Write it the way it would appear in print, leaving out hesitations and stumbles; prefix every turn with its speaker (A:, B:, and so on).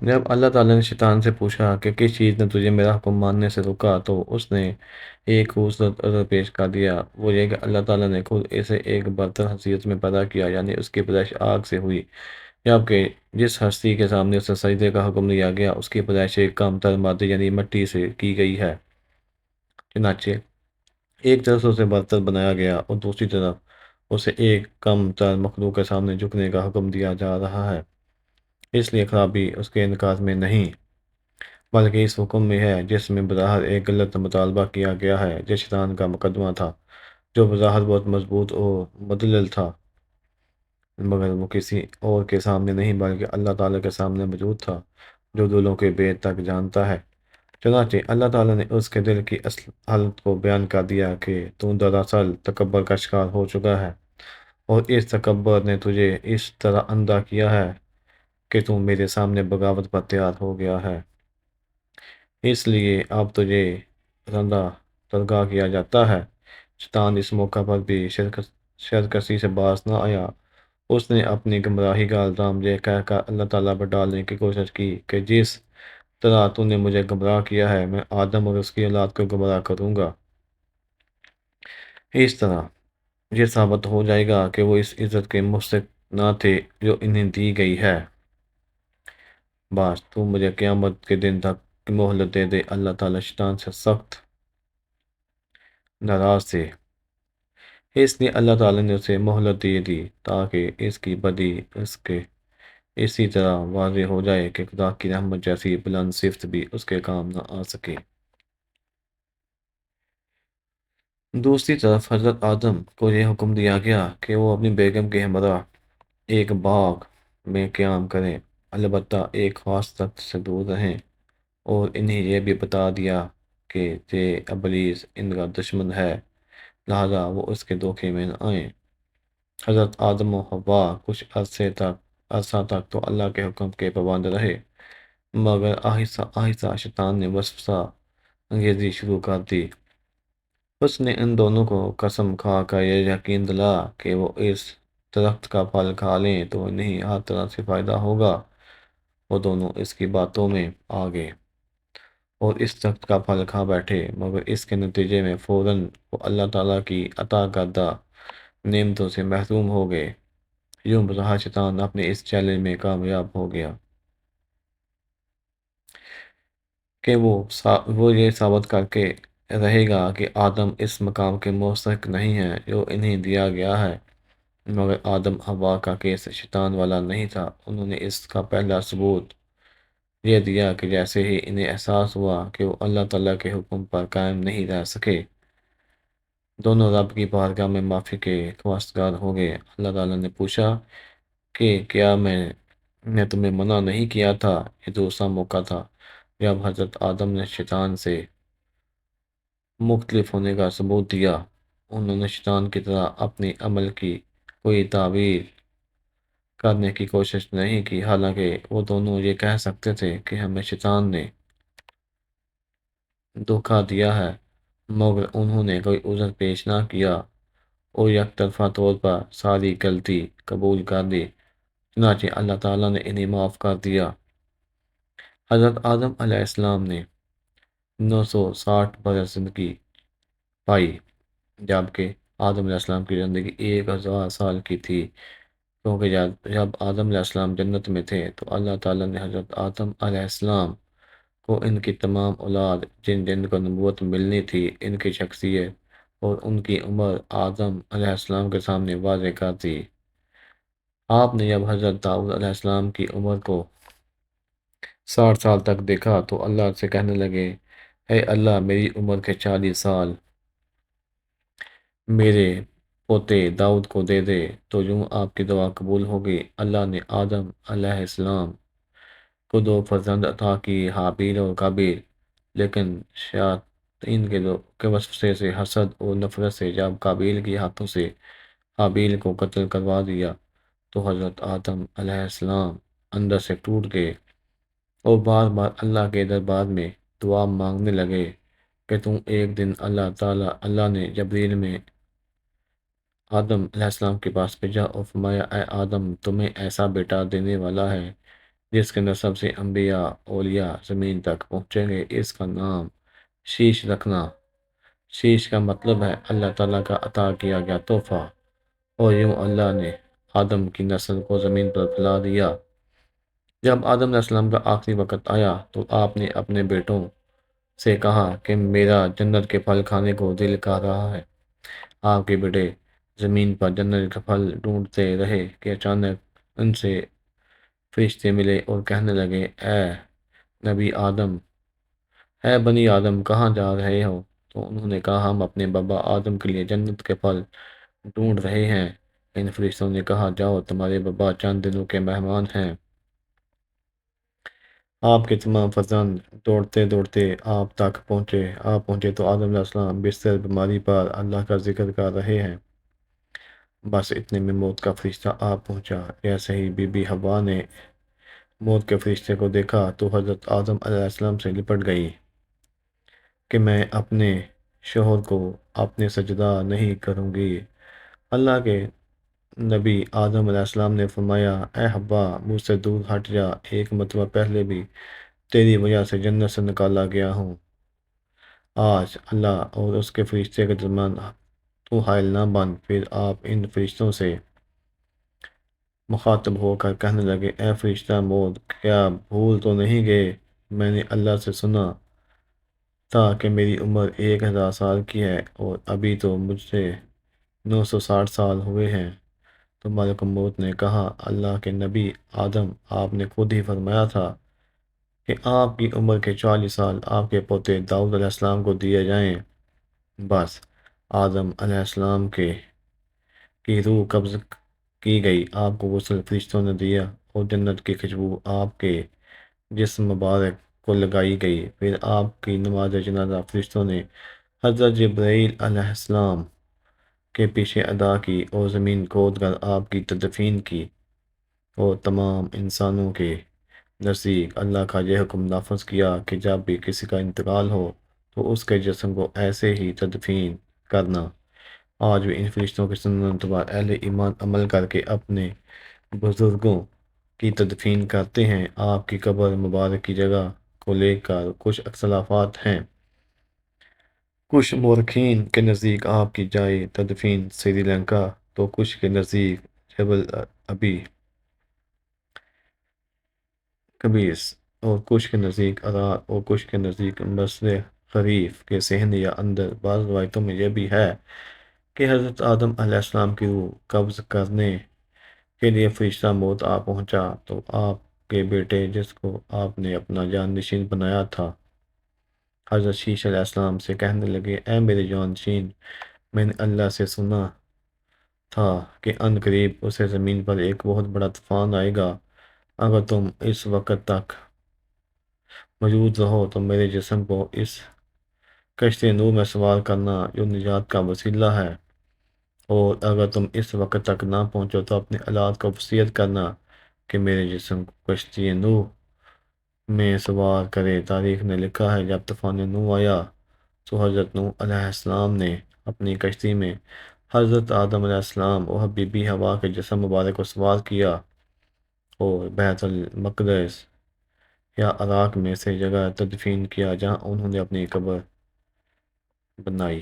A: جب اللہ تعالیٰ نے شیطان سے پوچھا کہ کس چیز نے تجھے میرا حکم ماننے سے روکا، تو اس نے ایک خوبصورت عذر پیش کر دیا، وہ یہ کہ اللہ تعالیٰ نے خود اسے ایک برتر حیثیت میں پیدا کیا، یعنی اس کی پیدائش آگ سے ہوئی، جبکہ جس ہستی کے سامنے اسے سجدے کا حکم دیا گیا اس کی پیدائش ایک کم تر مادے یعنی مٹی سے کی گئی ہے۔ چنانچہ ایک طرف اسے برتر بنایا گیا اور دوسری طرف اسے ایک کم تر مخلوق کے سامنے جھکنے کا حکم دیا جا رہا ہے۔ اس لیے خرابی اس کے انعکاس میں نہیں، بلکہ اس حکم میں ہے جس میں بظاہر ایک غلط مطالبہ کیا گیا ہے، جو شیطان کا مقدمہ تھا، جو بظاہر بہت مضبوط اور مدلل تھا، مگر وہ کسی اور کے سامنے نہیں بلکہ اللہ تعالیٰ کے سامنے موجود تھا، جو دلوں کے بید تک جانتا ہے۔ چنانچہ اللہ تعالیٰ نے اس کے دل کی اصل حالت کو بیان کر دیا کہ تو دراصل تکبر کا شکار ہو چکا ہے، اور اس تکبر نے تجھے اس طرح اندھا کیا ہے کہ تو میرے سامنے بغاوت پر تیار ہو گیا ہے۔ اس لیے اب تجھے رندہ ترغا کیا جاتا ہے۔ شیطان اس موقع پر بھی شرکسی سے باز نہ آیا۔ اس نے اپنی گمراہی کا الزام یہ کہہ کر اللہ تعالیٰ پر ڈالنے کی کوشش کی کہ جس طرح تو نے مجھے گمراہ کیا ہے، میں آدم اور اس کی اولاد کو گمراہ کروں گا۔ اس طرح یہ ثابت ہو جائے گا کہ وہ اس عزت کے مستحق نہ تھے جو انہیں دی گئی ہے۔ بس تو مجھے قیامت کے دن تک مہلت دے دے۔ اللہ تعالیٰ شیطان سے سخت ناراض تھے، اس لیے اللہ تعالیٰ نے اسے مہلت دے دی تاکہ اس کی بدی اس کے اسی طرح واضح ہو جائے کہ خدا کی رحمت جیسی بلند صفت بھی اس کے کام نہ آ سکے۔ دوسری طرف حضرت آدم کو یہ حکم دیا گیا کہ وہ اپنی بیگم کے ہمراہ ایک باغ میں قیام کریں، البتہ ایک خاص تخت سے دور رہیں، اور انہیں یہ بھی بتا دیا کہ یہ ابلیس ان کا دشمن ہے، لہذا وہ اس کے دھوکے میں نہ آئیں۔ حضرت آدم و حوا کچھ عرصہ تک تو اللہ کے حکم کے پابند رہے، مگر آہستہ آہستہ شیطان نے وسوسہ انگیزی شروع کر دی۔ اس نے ان دونوں کو قسم کھا کر یہ یقین دلا کہ وہ اس درخت کا پھل کھا لیں تو انہیں ہر طرح سے فائدہ ہوگا۔ وہ دونوں اس کی باتوں میں آ گئے اور اس درخت کا پھل کھا بیٹھے، مگر اس کے نتیجے میں فوراً وہ اللہ تعالیٰ کی عطا کردہ نعمتوں سے محروم ہو گئے۔ یوں بظاہر شیطان اپنے اس چیلنج میں کامیاب ہو گیا کہ وہ یہ ثابت کر کے رہے گا کہ آدم اس مقام کے مستحق نہیں ہیں جو انہیں دیا گیا ہے، مگر آدم حوا کا کیس شیطان والا نہیں تھا۔ انہوں نے اس کا پہلا ثبوت یہ دیا کہ جیسے ہی انہیں احساس ہوا کہ وہ اللہ تعالیٰ کے حکم پر قائم نہیں رہ سکے، دونوں رب کی بارگاہ میں معافی کے خواستگار ہو گئے۔ اللہ تعالیٰ نے پوچھا کہ کیا میں نے تمہیں منع نہیں کیا تھا؟ یہ دوسرا موقع تھا جب حضرت آدم نے شیطان سے مختلف ہونے کا ثبوت دیا۔ انہوں نے شیطان کی طرح اپنی عمل کی کوئی تعبیر کرنے کی کوشش نہیں کی، حالانکہ وہ دونوں یہ کہہ سکتے تھے کہ ہمیں شیطان نے دھوکہ دیا ہے، مگر انہوں نے کوئی عذر پیش نہ کیا اور یک طرفہ طور پر ساری غلطی قبول کر لی۔ چنانچہ اللہ تعالیٰ نے انہیں معاف کر دیا۔ حضرت آدم علیہ السلام نے 960 برس زندگی پائی، جبکہ آدم علیہ السلام کی زندگی 1000 سال کی تھی، کیونکہ جب آدم علیہ السلام جنت میں تھے تو اللہ تعالیٰ نے حضرت آدم علیہ السلام کو ان کی تمام اولاد جن جن کو نبوت ملنی تھی، ان کی شخصیت اور ان کی عمر آدم علیہ السلام کے سامنے واضح کر دی۔ آپ نے جب حضرت داؤد علیہ السلام کی عمر کو 60 سال تک دیکھا تو اللہ سے کہنے لگے، اے اللہ، میری عمر کے 40 سال میرے پوتے داؤد کو دے دے۔ تو یوں آپ کی دعا قبول ہو گئی۔ اللہ نے آدم علیہ السلام کو 2 فرزند عطا کیے، حابیل اور قابیل، لیکن شیاطین کے وسوسے سے، حسد اور نفرت سے جب قابیل کے ہاتھوں سے حابیل کو قتل کروا دیا تو حضرت آدم علیہ السلام اندر سے ٹوٹ گئے اور بار بار اللہ کے دربار میں دعا مانگنے لگے کہ تم ایک دن اللہ نے جبریل میں آدم علیہ السلام کے پاس بھیجا اور فرمایا، اے آدم، تمہیں ایسا بیٹا دینے والا ہے جس کے نسب سے انبیاء اولیاء زمین تک پہنچیں گے، اس کا نام شیش رکھنا۔ شیش کا مطلب ہے اللہ تعالیٰ کا عطا کیا گیا تحفہ، اور یوں اللہ نے آدم کی نسل کو زمین پر پھیلا دیا۔ جب آدم علیہ السلام کا آخری وقت آیا تو آپ نے اپنے بیٹوں سے کہا کہ میرا جنت کے پھل کھانے کو دل کر رہا ہے۔ آپ کے بیٹے زمین پر جنت کے پھل ڈھونڈتے رہے کہ اچانک ان سے فرشتے ملے اور کہنے لگے، نبی آدم اے بنی آدم، کہاں جا رہے ہو؟ تو انہوں نے کہا، ہم اپنے بابا آدم کے لیے جنت کے پھل ڈھونڈ رہے ہیں۔ ان فرشتوں نے کہا، جاؤ، تمہارے بابا چند دنوں کے مہمان ہیں۔ آپ کے تمام فرزند دوڑتے دوڑتے آپ تک پہنچے۔ آپ پہنچے تو آدم علیہ السلام بستر بیماری پر اللہ کا ذکر کر رہے ہیں۔ بس اتنے میں موت کا فرشتہ آ پہنچا۔ جیسے ہی بی بی حوا نے موت کے فرشتے کو دیکھا تو حضرت آدم علیہ السلام سے لپٹ گئی کہ میں اپنے شوہر کو اپنے سجدہ نہیں کروں گی۔ اللہ کے نبی آدم علیہ السلام نے فرمایا، اے حوا، مجھ سے دور ہٹ جا، ایک مرتبہ پہلے بھی تیری وجہ سے جنت سے نکالا گیا ہوں۔ آج اللہ اور اس کے فرشتے کے درمیان تو حائل نہ بن۔ پھر آپ ان فرشتوں سے مخاطب ہو کر کہنے لگے، اے فرشتہ موت، کیا بھول تو نہیں گئے؟ میں نے اللہ سے سنا تھا کہ میری عمر 1000 سال کی ہے، اور ابھی تو مجھ سے 960 سال ہوئے ہیں۔ تو ملک موت نے کہا، اللہ کے نبی آدم، آپ نے خود ہی فرمایا تھا کہ آپ کی عمر کے 40 سال آپ کے پوتے داؤد علیہ السلام کو دیے جائیں۔ بس آدم علیہ السلام کی روح قبض کی گئی، آپ کو غسل فرشتوں نے دیا، اور جنت کی خوشبو آپ کے جسم مبارک کو لگائی گئی۔ پھر آپ کی نماز جنازہ فرشتوں نے حضرت جبرائیل علیہ السلام کے پیچھے ادا کی، اور زمین کھود کر آپ کی تدفین کی، اور تمام انسانوں کے نزدیک اللہ کا یہ حکم نافذ کیا کہ جب بھی کسی کا انتقال ہو تو اس کے جسم کو ایسے ہی تدفین کرنا۔ آج بھی ان فرشتوں کی سنت پر اہل ایمان عمل کر کے اپنے بزرگوں کی تدفین کرتے ہیں۔ آپ کی قبر مبارک کی جگہ کو لے کر کچھ اختلافات ہیں۔ کچھ مورخین کے نزدیک آپ کی جائے تدفین سری لنکا، تو کچھ کے نزدیک جبل ابی قبیس، اور کچھ کے نزدیک عراق، اور کچھ کے نزدیک مصر خریف کے صحن یا اندر۔ بعض روایتوں میں یہ بھی ہے کہ حضرت آدم علیہ السلام کی روح قبض کرنے کے لیے فرشتہ موت آ پہنچا، تو آپ کے بیٹے جس کو آپ نے اپنا جان نشین بنایا تھا، حضرت شیش علیہ السلام سے کہنے لگے، اے میرے جان نشین، میں نے اللہ سے سنا تھا کہ ان قریب اسے زمین پر ایک بہت بڑا طوفان آئے گا۔ اگر تم اس وقت تک موجود رہو تو میرے جسم کو اس کشتی نور میں سوار کرنا جو نجات کا وسیلہ ہے، اور اگر تم اس وقت تک نہ پہنچو تو اپنے اولاد کو وصیت کرنا کہ میرے جسم کو کشتی نوح میں سوار کرے۔ تاریخ نے لکھا ہے، جب طوفان نوح آیا تو حضرت نوح علیہ السلام نے اپنی کشتی میں حضرت آدم علیہ السلام اور بی بی حوا کے جسم مبارک کو سوار کیا، اور بیت المقدس یا عراق میں سے جگہ تدفین کیا جہاں انہوں نے اپنی قبر بنائی۔